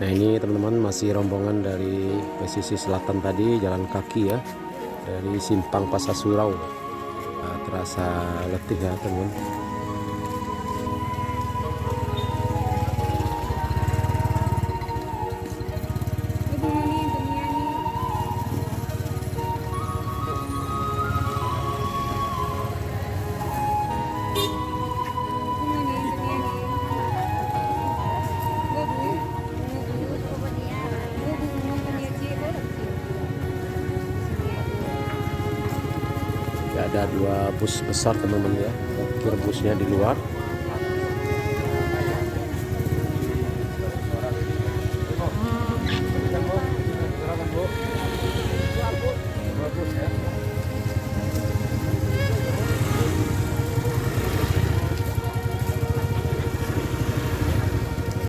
Nah ini teman-teman masih rombongan dari pesisir selatan tadi, jalan kaki ya, dari Simpang Pasar Surau. Terasa letih ya teman-teman. Ada 2 bus besar teman-teman ya, parkir busnya di luar.